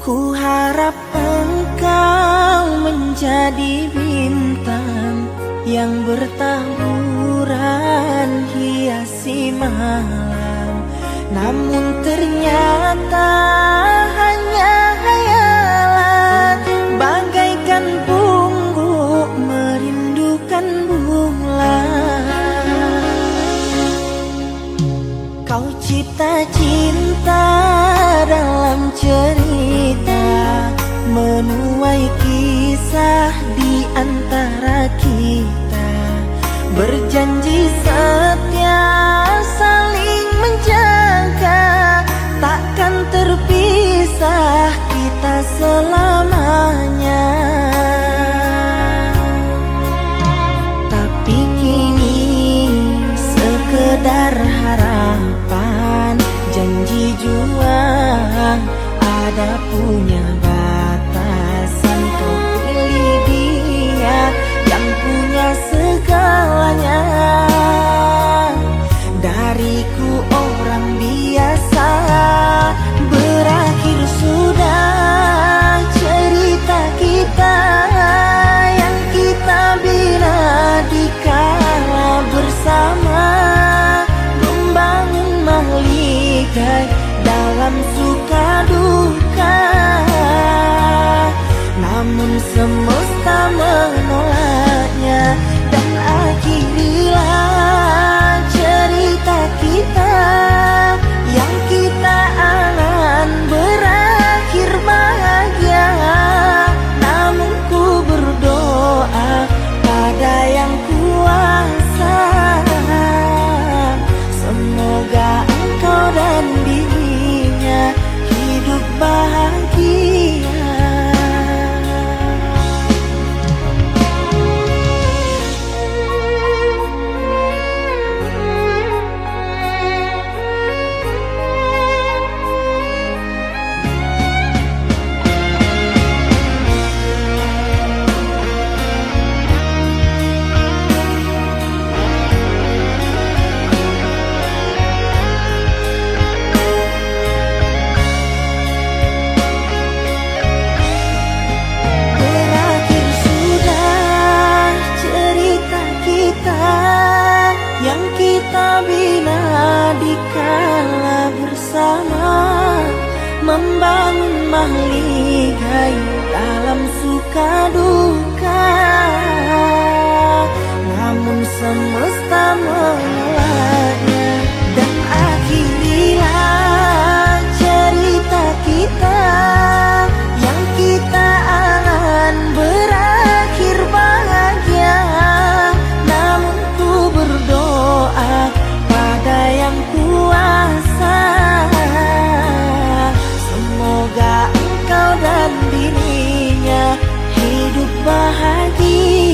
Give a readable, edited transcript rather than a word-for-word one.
Ku harap engkau menjadi bintang yang bertaburan hiasi malam. Namun ternyata hanya hayalan, bagaikan bungkuk merindukan bulan. Kau cipta cinta dalam cerita, menuai kisah di antara kita, berjanji setia saling menjaga, takkan terpisah kita selamanya. Tapi kini sekedar harapan, janji jua ada punya batasan. Kau pilih dia yang punya segalanya, dariku orang biasa. Berakhir sudah cerita kita yang kita bina di kala bersama, membangun mahligai dalam suka duka. Namun semesta menolaknya, dan akhirilah cerita kita yang kita angan berakhir bahagia. Namun ku berdoa pada yang kuasa, semoga engkau dan dirinya hidup bahagia. Yang kita bina di kala bersama, membangun mahligai dalam suka duka. Namun semesta menolaknya, dan akhirilah cerita kita yang kita angan berakhir bahagia. Namun ku berdoa pada yang kuasa, semoga engkau dan dirinya hidup bahagia.